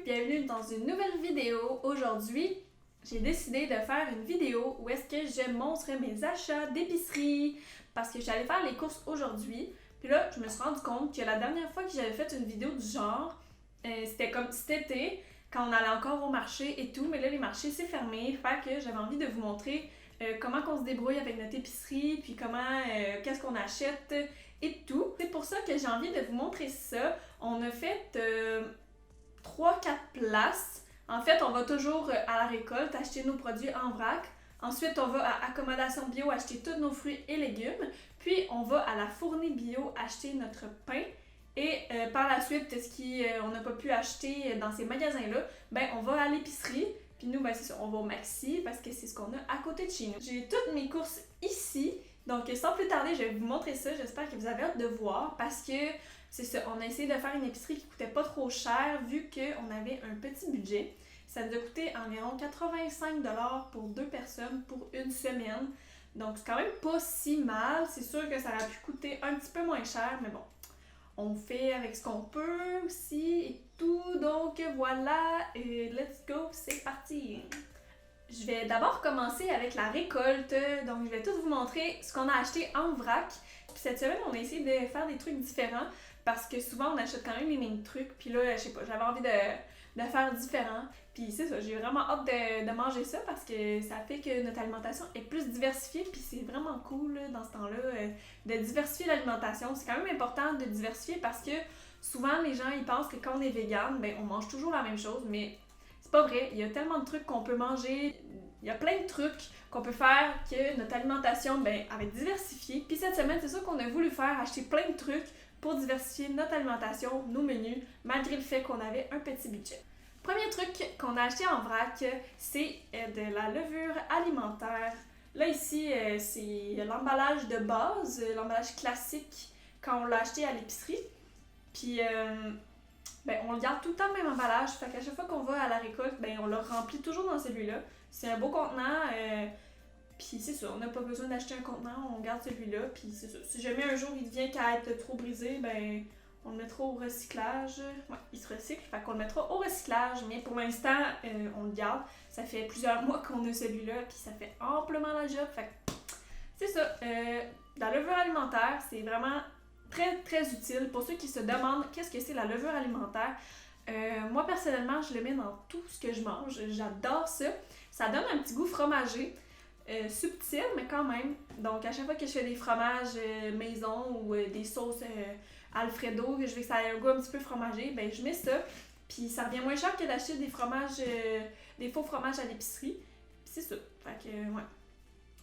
bienvenue dans une nouvelle vidéo. Aujourd'hui, j'ai décidé de faire une vidéo où est-ce que je montre mes achats d'épicerie parce que j'allais faire les courses aujourd'hui. Puis là, je me suis rendu compte que la dernière fois que j'avais fait une vidéo du genre, c'était comme cet été, quand on allait encore au marché et tout, mais là, les marchés, c'est fermé. Fait que j'avais envie de vous montrer comment qu'on se débrouille avec notre épicerie, puis qu'est-ce qu'on achète et tout. C'est pour ça que j'ai envie de vous montrer ça. On a fait 3-4 places. En fait, on va toujours à la récolte acheter nos produits en vrac. Ensuite, on va à Accommodation Bio acheter tous nos fruits et légumes. Puis, on va à la Fournée Bio acheter notre pain. Et par la suite, on n'a pas pu acheter dans ces magasins-là, ben on va à l'épicerie. Puis nous, ben c'est ça, on va au Maxi parce que c'est ce qu'on a à côté de chez nous. J'ai toutes mes courses ici. Donc, sans plus tarder, je vais vous montrer ça. J'espère que vous avez hâte de voir parce que c'est ça, on a essayé de faire une épicerie qui coûtait pas trop cher vu qu'on avait un petit budget. Ça nous a coûté environ 85$ pour 2 personnes pour une semaine. Donc, c'est quand même pas si mal. C'est sûr que ça aurait pu coûter un petit peu moins cher, mais bon. On fait avec ce qu'on peut aussi et tout. Donc voilà, let's go, c'est parti! Je vais d'abord commencer avec la récolte. Donc je vais tout vous montrer ce qu'on a acheté en vrac. Puis cette semaine, on a essayé de faire des trucs différents parce que souvent on achète quand même les mêmes trucs. Puis là, je sais pas, j'avais envie de faire différent. Puis c'est ça, j'ai vraiment hâte de manger ça parce que ça fait que notre alimentation est plus diversifiée. Puis c'est vraiment cool là, dans ce temps-là de diversifier l'alimentation. C'est quand même important de diversifier parce que souvent les gens ils pensent que quand on est vegan, ben on mange toujours la même chose, mais c'est pas vrai. Il y a tellement de trucs qu'on peut manger. Il y a plein de trucs qu'on peut faire que notre alimentation ben, elle va être diversifiée. Puis cette semaine, c'est ça qu'on a voulu faire, acheter plein de trucs pour diversifier notre alimentation, nos menus, malgré le fait qu'on avait un petit budget. Premier truc qu'on a acheté en vrac, c'est de la levure alimentaire. Là ici, c'est l'emballage de base, l'emballage classique quand on l'a acheté à l'épicerie. Puis ben, on le garde tout le temps le même emballage, fait qu'à chaque fois qu'on va à la récolte, ben, on le remplit toujours dans celui-là. C'est un beau contenant, puis c'est ça, on n'a pas besoin d'acheter un contenant, on garde celui-là, puis c'est ça. Si jamais un jour il devient qu'à être trop brisé, ben on le mettra au recyclage. Ouais, il se recycle, fait qu'on le mettra au recyclage, mais pour l'instant, on le garde. Ça fait plusieurs mois qu'on a celui-là, puis ça fait amplement la job, fait que c'est ça. La levure alimentaire, c'est vraiment très très utile. Pour ceux qui se demandent qu'est-ce que c'est la levure alimentaire, moi personnellement, je le mets dans tout ce que je mange. J'adore ça. Ça donne un petit goût fromager. Subtil, mais quand même. Donc, à chaque fois que je fais des fromages maison ou des sauces Alfredo, que je veux que ça ait un goût un petit peu fromager, ben je mets ça. Puis ça revient moins cher que d'acheter des fromages, des faux fromages à l'épicerie. Puis c'est ça. Fait que, ouais.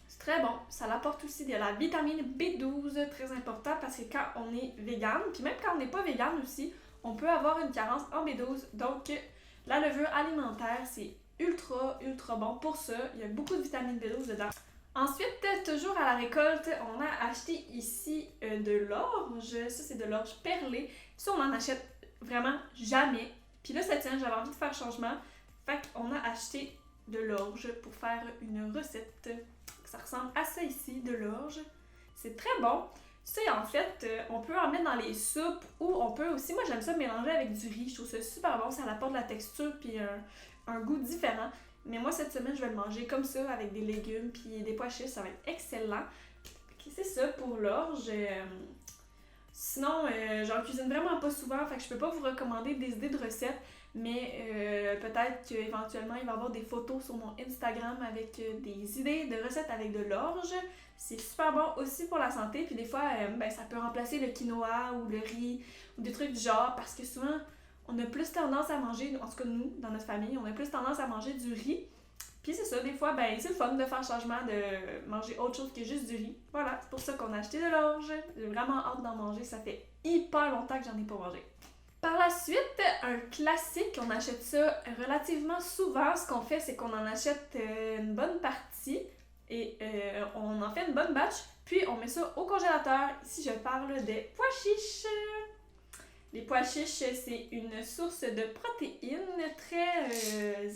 C'est très bon. Ça l'apporte aussi de la vitamine B12, très important parce que quand on est vegan, puis même quand on n'est pas vegan aussi, on peut avoir une carence en B12. Donc, la levure alimentaire, c'est ultra bon pour ça. Il y a beaucoup de vitamine B12 dedans. Ensuite, toujours à la récolte, on a acheté ici de l'orge. Ça, c'est de l'orge perlée. Ça, on en achète vraiment jamais. Puis là, cette semaine, j'avais envie de faire changement. Fait qu'on a acheté de l'orge pour faire une recette. Ça ressemble à ça ici, de l'orge. C'est très bon. Ça, en fait, on peut en mettre dans les soupes ou on peut aussi, moi j'aime ça mélanger avec du riz. Je trouve ça super bon, ça apporte de la texture puis un goût différent. Mais moi, cette semaine, je vais le manger comme ça, avec des légumes puis des pois chiches, ça va être excellent. C'est ça pour l'orge. Sinon, j'en cuisine vraiment pas souvent, fait que je peux pas vous recommander des idées de recettes, mais peut-être qu'éventuellement, il va y avoir des photos sur mon Instagram avec des idées de recettes avec de l'orge. C'est super bon aussi pour la santé, puis des fois, ben, ça peut remplacer le quinoa ou le riz ou des trucs du genre, parce que souvent, on a plus tendance à manger, en tout cas nous, dans notre famille, on a plus tendance à manger du riz. Puis c'est ça, des fois, ben c'est le fun de faire changement, de manger autre chose que juste du riz. Voilà, c'est pour ça qu'on a acheté de l'orge. J'ai vraiment hâte d'en manger, ça fait hyper longtemps que j'en ai pas mangé. Par la suite, un classique, on achète ça relativement souvent. Ce qu'on fait, c'est qu'on en achète une bonne partie et on en fait une bonne batch, puis on met ça au congélateur. Ici, je parle des pois chiches. Les pois chiches, c'est une source de protéines très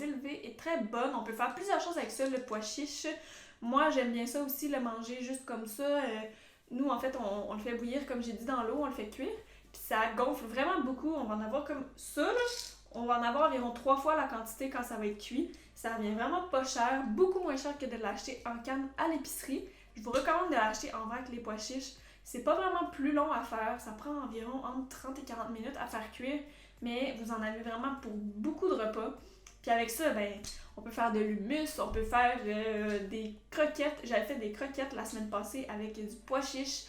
élevée et très bonne. On peut faire plusieurs choses avec ça, le pois chiche. Moi, j'aime bien ça aussi, le manger juste comme ça. Nous, en fait, on le fait bouillir, comme j'ai dit, dans l'eau, on le fait cuire. Puis ça gonfle vraiment beaucoup. On va en avoir comme ça, là. On va en avoir environ 3 fois la quantité quand ça va être cuit. Ça revient vraiment pas cher, beaucoup moins cher que de l'acheter en canne à l'épicerie. Je vous recommande de l'acheter en vrac les pois chiches. C'est pas vraiment plus long à faire, ça prend environ entre 30 et 40 minutes à faire cuire, mais vous en avez vraiment pour beaucoup de repas. Puis avec ça, ben, on peut faire de l'hummus, on peut faire des croquettes. J'avais fait des croquettes la semaine passée avec du pois chiche.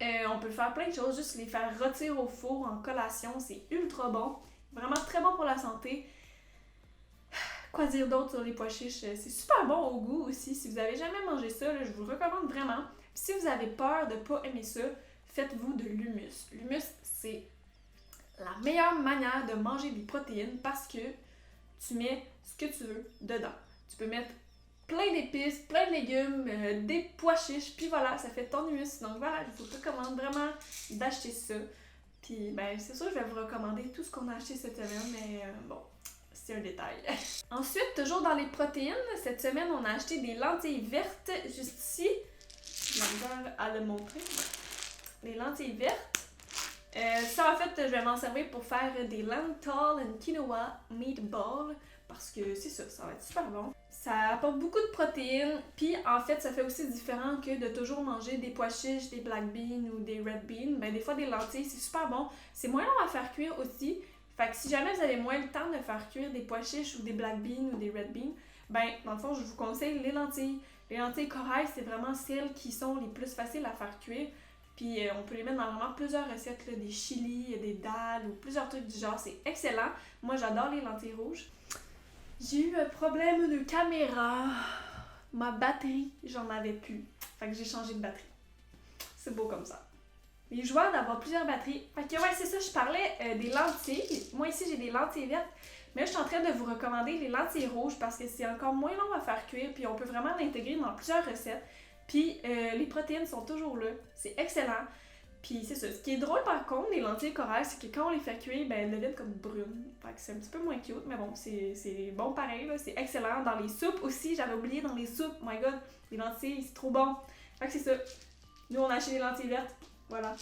On peut faire plein de choses, juste les faire rôtir au four en collation, c'est ultra bon. Vraiment très bon pour la santé. Quoi dire d'autre sur les pois chiches? C'est super bon au goût aussi. Si vous avez jamais mangé ça, là, je vous le recommande vraiment. Puis si vous avez peur de pas aimer ça, faites-vous de l'hummus. L'hummus, c'est la meilleure manière de manger des protéines parce que tu mets ce que tu veux dedans. Tu peux mettre plein d'épices, plein de légumes, des pois chiches, puis voilà, ça fait ton hummus. Donc voilà, je vous recommande vraiment d'acheter ça. Puis ben c'est sûr, je vais vous recommander tout ce qu'on a acheté cette semaine, mais bon, c'est un détail. Ensuite, toujours dans les protéines, cette semaine, on a acheté des lentilles vertes, juste ici. J'ai misère à le montrer. Les lentilles vertes. Ça, en fait, je vais m'en servir pour faire des lentil and quinoa meatballs parce que c'est ça, ça va être super bon. Ça apporte beaucoup de protéines, puis en fait, ça fait aussi différent que de toujours manger des pois chiches, des black beans ou des red beans. Ben, des fois, des lentilles, c'est super bon. C'est moins long à faire cuire aussi. Fait que si jamais vous avez moins le temps de faire cuire des pois chiches ou des black beans ou des red beans, ben, dans le fond, je vous conseille les lentilles. Les lentilles corail, c'est vraiment celles qui sont les plus faciles à faire cuire. Puis on peut les mettre dans vraiment plusieurs recettes, là, des chili, des dalles ou plusieurs trucs du genre. C'est excellent. Moi, j'adore les lentilles rouges. J'ai eu un problème de caméra. Ma batterie, j'en avais plus. Fait que j'ai changé de batterie. C'est beau comme ça. Les joueurs d'avoir plusieurs batteries. Fait que ouais, c'est ça, je parlais des lentilles. Moi ici, j'ai des lentilles vertes. Mais là, je suis en train de vous recommander les lentilles rouges parce que c'est encore moins long à faire cuire. Puis on peut vraiment l'intégrer dans plusieurs recettes. Puis les protéines sont toujours là. C'est excellent. Puis c'est ça. Ce qui est drôle par contre, les lentilles corail, c'est que quand on les fait cuire, ben elles deviennent comme brunes. Fait que c'est un petit peu moins cute, mais bon, c'est bon pareil, là. C'est excellent. Dans les soupes aussi, j'avais oublié dans les soupes. Oh my god, les lentilles, c'est trop bon. Fait que c'est ça. Nous, on a acheté des lentilles vertes. Voilà.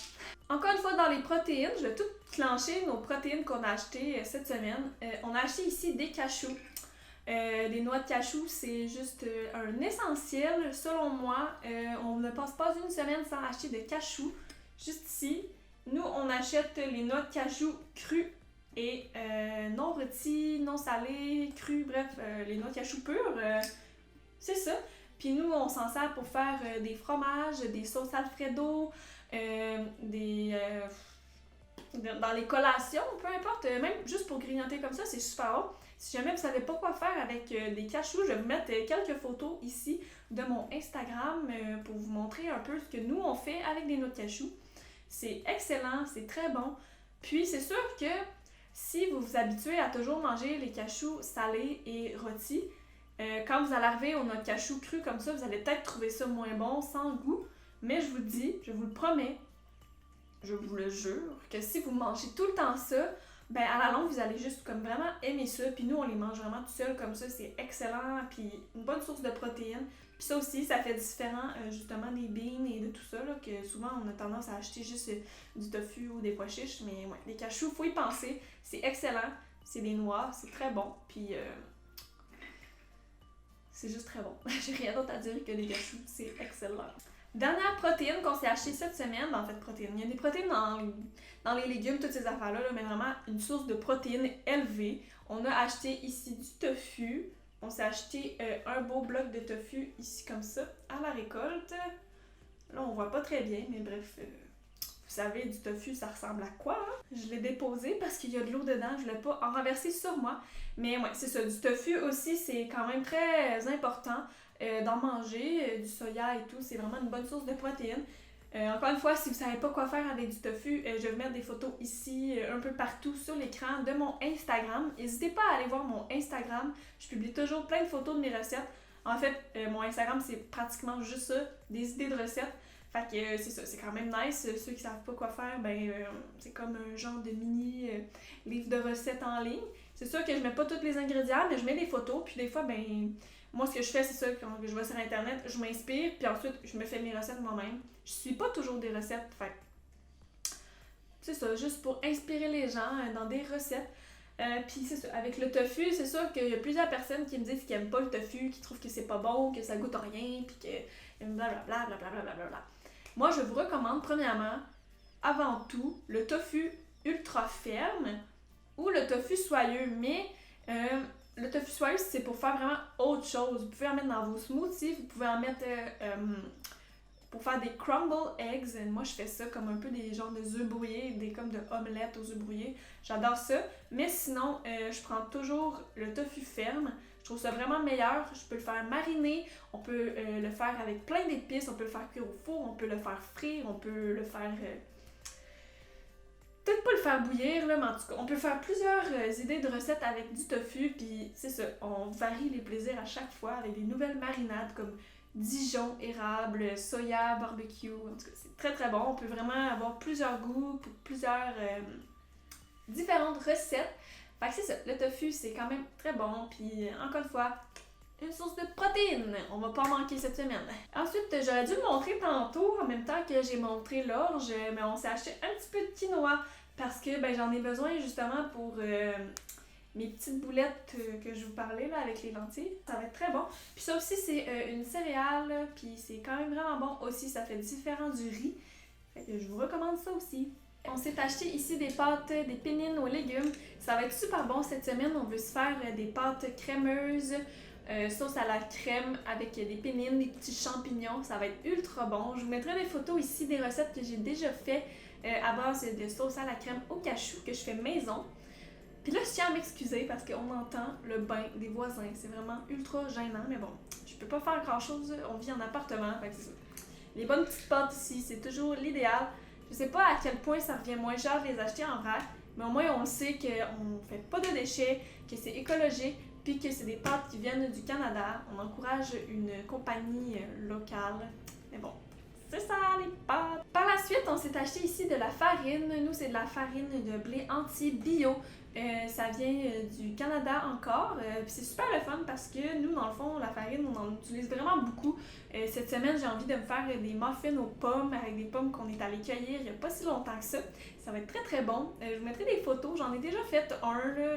Encore une fois, dans les protéines, je vais tout clencher nos protéines qu'on a achetées cette semaine. On a acheté ici des cachous. Des noix de cachou, c'est juste un essentiel, selon moi. On ne passe pas une semaine sans acheter de cachou. Juste ici, nous, on achète les noix de cachou crues et non rôties, non salées, crues, bref, les noix de cachou pures. C'est ça. Puis nous, on s'en sert pour faire des fromages, des sauces Alfredo, dans les collations, peu importe, même juste pour grignoter comme ça, c'est super bon. Si jamais vous ne savez pas quoi faire avec des cachous, je vais vous mettre quelques photos ici de mon Instagram pour vous montrer un peu ce que nous on fait avec des noix de cachou. C'est excellent, c'est très bon. Puis c'est sûr que si vous vous habituez à toujours manger les cachous salés et rôtis, quand vous allez arriver aux noix de cachou crues comme ça, vous allez peut-être trouver ça moins bon, sans goût. Mais je vous dis, je vous le promets, je vous le jure, que si vous mangez tout le temps ça, ben à la longue, vous allez juste comme vraiment aimer ça. Puis nous, on les mange vraiment tout seul comme ça, c'est excellent. Puis une bonne source de protéines. Puis ça aussi, ça fait différent justement des beans et de tout ça, là, que souvent on a tendance à acheter juste du tofu ou des pois chiches. Mais ouais, les cachous, faut y penser. C'est excellent. C'est des noix, c'est très bon. Puis c'est juste très bon. J'ai rien d'autre à dire que des cachous, c'est excellent. Dernière protéine qu'on s'est acheté cette semaine, en fait protéines, il y a des protéines dans les légumes, toutes ces affaires-là, mais vraiment une source de protéines élevée. On a acheté ici du tofu, on s'est acheté un beau bloc de tofu ici comme ça, à la récolte. Là on voit pas très bien, mais bref, vous savez du tofu ça ressemble à quoi, hein? Je l'ai déposé parce qu'il y a de l'eau dedans, je voulais pas en renverser sur moi. Mais ouais, c'est ça, du tofu aussi c'est quand même très important. D'en manger, du soya et tout, c'est vraiment une bonne source de protéines. Encore une fois, si vous ne savez pas quoi faire avec du tofu, je vais mettre des photos ici, un peu partout sur l'écran de mon Instagram. N'hésitez pas à aller voir mon Instagram, je publie toujours plein de photos de mes recettes. En fait, mon Instagram, c'est pratiquement juste ça, des idées de recettes. Fait que c'est ça, c'est quand même nice. Ceux qui savent pas quoi faire, ben c'est comme un genre de mini livre de recettes en ligne. C'est sûr que je mets pas tous les ingrédients, mais je mets des photos, puis des fois, ben moi, ce que je fais, c'est ça, quand je vais sur Internet, je m'inspire, puis ensuite, je me fais mes recettes moi-même. Je suis pas toujours des recettes, fait c'est ça, juste pour inspirer les gens dans des recettes. Puis c'est ça, avec le tofu, c'est sûr qu'il y a plusieurs personnes qui me disent qu'ils aiment pas le tofu, qui trouvent que c'est pas bon, que ça goûte à rien, puis que blablabla, blablabla, blablabla. Moi, je vous recommande, premièrement, avant tout, le tofu ultra ferme ou le tofu soyeux, mais le tofu soyeux, c'est pour faire vraiment autre chose. Vous pouvez en mettre dans vos smoothies, vous pouvez en mettre pour faire des crumble eggs. Moi, je fais ça comme un peu des genres de œufs brouillés, des comme de omelettes aux œufs brouillés. J'adore ça. Mais sinon, je prends toujours le tofu ferme. Je trouve ça vraiment meilleur. Je peux le faire mariner, on peut le faire avec plein d'épices, on peut le faire cuire au four, on peut le faire frire, on peut le faire... peut-être pas le faire bouillir, là, mais en tout cas, on peut faire plusieurs idées de recettes avec du tofu, puis c'est ça, on varie les plaisirs à chaque fois avec des nouvelles marinades comme Dijon, érable, soya, barbecue. En tout cas, c'est très très bon. On peut vraiment avoir plusieurs goûts pour plusieurs différentes recettes. Fait que c'est ça, le tofu c'est quand même très bon, puis encore une fois, une source de protéines. On va pas en manquer cette semaine. Ensuite, j'aurais dû le montrer tantôt en même temps que j'ai montré l'orge, mais on s'est acheté un petit peu de quinoa parce que ben, j'en ai besoin justement pour mes petites boulettes que je vous parlais là, avec les lentilles. Ça va être très bon. Puis ça aussi, c'est une céréale, puis c'est quand même vraiment bon aussi. Ça fait différent du riz. Fait que je vous recommande ça aussi. On s'est acheté ici des pâtes, des pénines aux légumes. Ça va être super bon cette semaine. On veut se faire des pâtes crémeuses, sauce à la crème avec des pénines, des petits champignons. Ça va être ultra bon. Je vous mettrai des photos ici des recettes que j'ai déjà fait à base de sauce à la crème au cachou que je fais maison. Puis là, je tiens à m'excuser parce qu'on entend le bain des voisins. C'est vraiment ultra gênant, mais bon, je peux pas faire grand chose. On vit en appartement, fait que c'est ça. Les bonnes petites pâtes ici, c'est toujours l'idéal. Je sais pas à quel point ça revient moins cher de les acheter en vrac, mais au moins on sait qu'on fait pas de déchets, que c'est écologique, puis que c'est des pâtes qui viennent du Canada. On encourage une compagnie locale. Mais bon, c'est ça les pâtes! Par la suite, on s'est acheté ici de la farine. Nous, c'est de la farine de blé entier bio. Ça vient du Canada encore. Puis c'est super le fun parce que nous, dans le fond, la farine, on en utilise vraiment beaucoup. Cette semaine, j'ai envie de me faire des muffins aux pommes avec des pommes qu'on est allé cueillir il n'y a pas si longtemps que ça. Ça va être très très bon. Je vous mettrai des photos. J'en ai déjà fait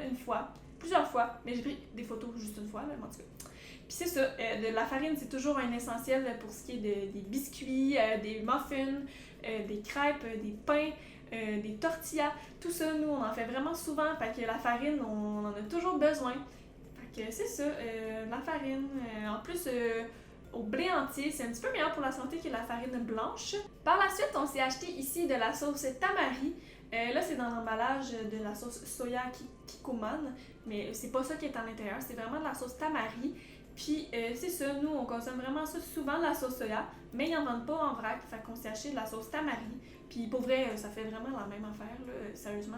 une fois, plusieurs fois, mais j'ai pris des photos juste une fois, là, en tout cas. Puis c'est ça, de la farine, c'est toujours un essentiel pour ce qui est des biscuits, des muffins, des crêpes, des pains, des tortillas. Tout ça, nous, on en fait vraiment souvent. Fait que la farine, on en a toujours besoin. Fait que c'est ça, la farine. En plus, au blé entier, c'est un petit peu meilleur pour la santé que la farine blanche. Par la suite, on s'est acheté ici de la sauce tamari. Là, c'est dans l'emballage de la sauce soya kikkoman, mais c'est pas ça qui est à l'intérieur, c'est vraiment de la sauce tamari. Puis c'est ça, nous on consomme vraiment ça souvent, la sauce soya, mais ils n'en vendent pas en vrac, fait qu'on s'est acheté de la sauce tamari. Puis pour vrai, ça fait vraiment la même affaire, là. Sérieusement,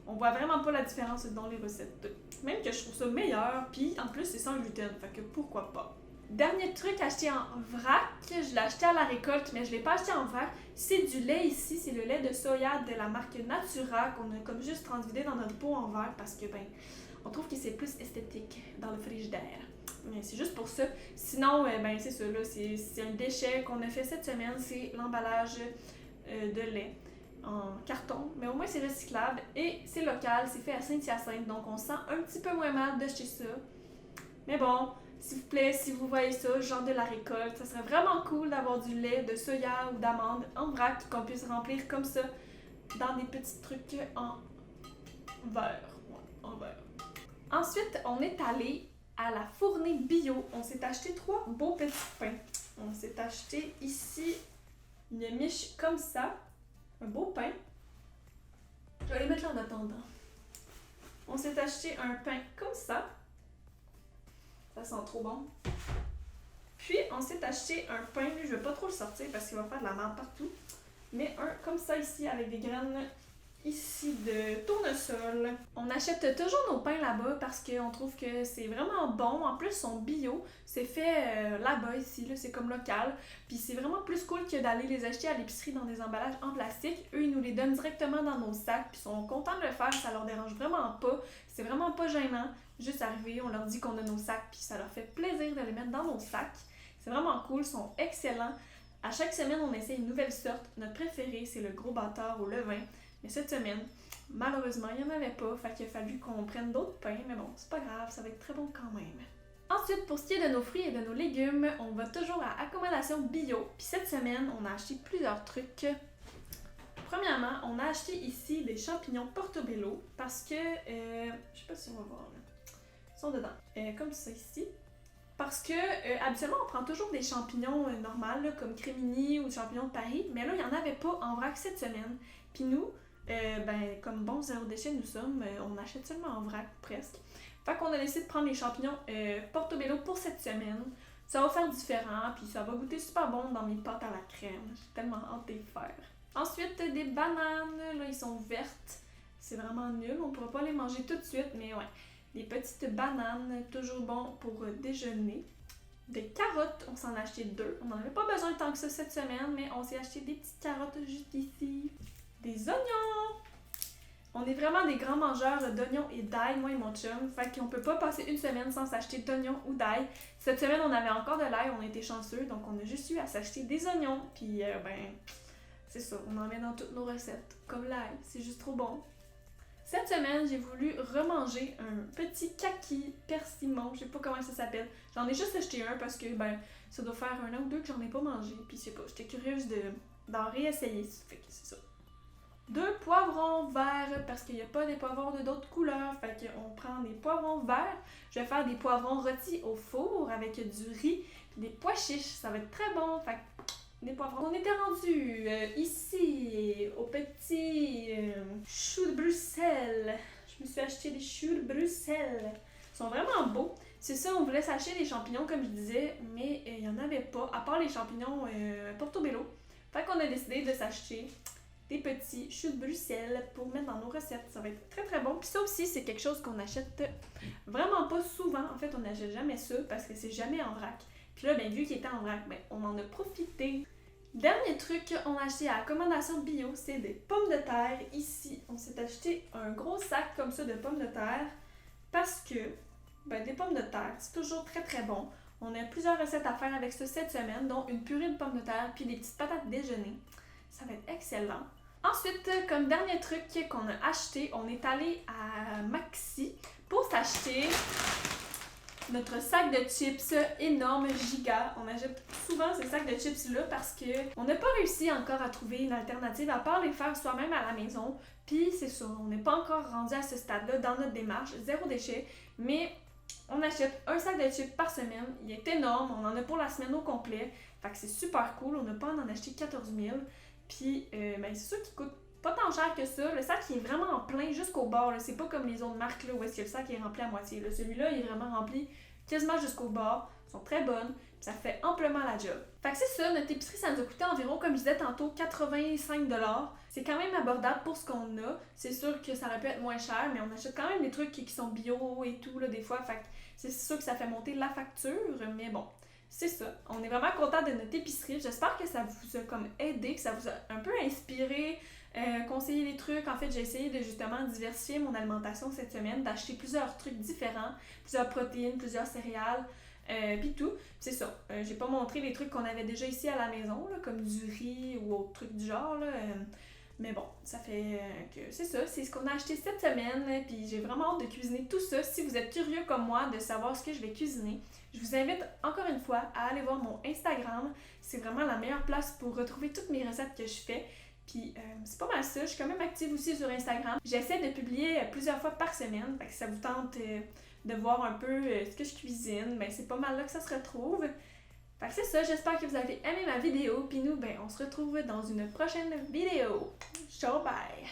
on voit vraiment pas la différence dans les recettes. Même que je trouve ça meilleur, puis en plus c'est sans gluten, fait que pourquoi pas. Dernier truc acheté en vrac, je l'ai acheté à la récolte, mais je l'ai pas acheté en vrac. C'est du lait ici, c'est le lait de soya de la marque Natura qu'on a comme juste transvidé dans notre pot en verre parce que ben, on trouve que c'est plus esthétique dans le frigidaire. Mais c'est juste pour ça. Sinon, ben c'est ça, là, c'est un déchet qu'on a fait cette semaine, c'est l'emballage de lait en carton, mais au moins c'est recyclable et c'est local, c'est fait à Saint-Hyacinthe, donc on sent un petit peu moins mal d'acheter ça. Mais bon, s'il vous plaît, si vous voyez ça, genre de la récolte, ça serait vraiment cool d'avoir du lait de soya ou d'amande en vrac qu'on puisse remplir comme ça dans des petits trucs en verre. Ouais, en verre. Ensuite, on est allé à la fournée bio. On s'est acheté 3 beaux petits pains. On s'est acheté ici une miche comme ça, un beau pain. Je vais les mettre là en attendant. On s'est acheté un pain comme ça. Ça sent trop bon. Puis, on s'est acheté un pain, lui, je vais pas trop le sortir parce qu'il va faire de la merde partout. Mais un comme ça ici, avec des graines ici de tournesol. On achète toujours nos pains là-bas parce qu'on trouve que c'est vraiment bon. En plus, ils sont bio. C'est fait là-bas ici, là, c'est comme local. Puis c'est vraiment plus cool que d'aller les acheter à l'épicerie dans des emballages en plastique. Eux, ils nous les donnent directement dans nos sacs. Puis ils sont contents de le faire, ça leur dérange vraiment pas. C'est vraiment pas gênant. Juste arriver, on leur dit qu'on a nos sacs, puis ça leur fait plaisir de les mettre dans nos sacs. C'est vraiment cool, ils sont excellents. À chaque semaine, on essaie une nouvelle sorte. Notre préféré, c'est le gros bâtard au levain. Mais cette semaine, malheureusement, il n'y en avait pas, fait qu'il a fallu qu'on prenne d'autres pains, mais bon, c'est pas grave, ça va être très bon quand même. Ensuite, pour ce qui est de nos fruits et de nos légumes, on va toujours à Accommodation Bio. Puis cette semaine, on a acheté plusieurs trucs. Premièrement, on a acheté ici des champignons Portobello parce que, je sais pas si on va voir là, ils sont dedans, comme ça ici. Parce que habituellement, on prend toujours des champignons normaux, là, comme Crémini ou champignons de Paris, mais là, il n'y en avait pas en vrac cette semaine. Puis nous, comme bons zéro déchet nous sommes, on achète seulement en vrac, presque. Fait qu'on a décidé de prendre les champignons Portobello pour cette semaine. Ça va faire différent, puis ça va goûter super bon dans mes pâtes à la crème. J'ai tellement hâte de les faire. Ensuite, des bananes, là, ils sont vertes. C'est vraiment nul, on ne pourra pas les manger tout de suite, mais ouais. Des petites bananes, toujours bon pour déjeuner. Des carottes, on s'en a acheté 2. On n'en avait pas besoin tant que ça cette semaine, mais on s'est acheté des petites carottes juste ici. Des oignons! On est vraiment des grands mangeurs d'oignons et d'ail, moi et mon chum. Fait qu'on peut pas passer une semaine sans s'acheter d'oignons ou d'ail. Cette semaine, on avait encore de l'ail, on était chanceux, donc on a juste eu à s'acheter des oignons. Puis, c'est ça, on en met dans toutes nos recettes. Comme l'ail, c'est juste trop bon. Cette semaine, j'ai voulu remanger un petit kaki persimon, je sais pas comment ça s'appelle. J'en ai juste acheté un parce que, ça doit faire 1 an ou 2 que j'en ai pas mangé. Puis, je sais pas, j'étais curieuse d'en réessayer. Fait que c'est ça. 2 poivrons verts parce qu'il n'y a pas des poivrons de d'autres couleurs. Fait qu'on prend des poivrons verts. Je vais faire des poivrons rôtis au four avec du riz et des pois chiches. Ça va être très bon. Fait que des poivrons. On était rendu ici au petit choux de Bruxelles. Je me suis acheté des choux de Bruxelles. Ils sont vraiment beaux. C'est ça, on voulait s'acheter des champignons comme je disais, mais il n'y en avait pas, à part les champignons Portobello. Fait qu'on a décidé de s'acheter des petits choux de Bruxelles pour mettre dans nos recettes. Ça va être très très bon. Puis ça aussi, c'est quelque chose qu'on achète vraiment pas souvent. En fait, on n'achète jamais ça parce que c'est jamais en vrac. Puis là, vu qu'il était en vrac, on en a profité. Dernier truc, on a acheté à Accommodation Bio, c'est des pommes de terre. Ici, on s'est acheté un gros sac comme ça de pommes de terre parce que, des pommes de terre, c'est toujours très très bon. On a plusieurs recettes à faire avec ça cette semaine, dont une purée de pommes de terre puis des petites patates déjeuner. Ça va être excellent. Ensuite, comme dernier truc qu'on a acheté, on est allé à Maxi pour s'acheter notre sac de chips énorme, giga. On achète souvent ces sacs de chips-là parce qu'on n'a pas réussi encore à trouver une alternative à part les faire soi-même à la maison. Puis c'est ça, on n'est pas encore rendu à ce stade-là dans notre démarche, zéro déchet, mais on achète un sac de chips par semaine. Il est énorme, on en a pour la semaine au complet. Fait que c'est super cool, on n'a pas à en acheter 14 000. Puis, c'est sûr qu'il coûte pas tant cher que ça. Le sac, il est vraiment plein jusqu'au bord. C'est pas comme les autres marques là, où est-ce que le sac est rempli à moitié. Là. Celui-là, il est vraiment rempli quasiment jusqu'au bord. Ils sont très bonnes. Puis ça fait amplement la job. Fait que c'est ça, notre épicerie, ça nous a coûté environ, comme je disais tantôt, 85 $. C'est quand même abordable pour ce qu'on a. C'est sûr que ça aurait pu être moins cher, mais on achète quand même des trucs qui sont bio et tout, là, des fois. Fait que c'est sûr que ça fait monter la facture, mais bon. C'est ça. On est vraiment content de notre épicerie. J'espère que ça vous a comme aidé, que ça vous a un peu inspiré, conseillé des trucs. En fait, j'ai essayé de justement diversifier mon alimentation cette semaine, d'acheter plusieurs trucs différents, plusieurs protéines, plusieurs céréales, puis tout. C'est ça. J'ai pas montré les trucs qu'on avait déjà ici à la maison, là, comme du riz ou autre truc du genre, là. Mais bon, ça fait que c'est ça, c'est ce qu'on a acheté cette semaine, puis j'ai vraiment hâte de cuisiner tout ça. Si vous êtes curieux comme moi de savoir ce que je vais cuisiner, je vous invite encore une fois à aller voir mon Instagram. C'est vraiment la meilleure place pour retrouver toutes mes recettes que je fais. Puis c'est pas mal ça, je suis quand même active aussi sur Instagram. J'essaie de publier plusieurs fois par semaine, fait que ça vous tente de voir un peu ce que je cuisine, c'est pas mal là que ça se retrouve. Fait que c'est ça, j'espère que vous avez aimé ma vidéo, puis nous, on se retrouve dans une prochaine vidéo. Ciao, bye!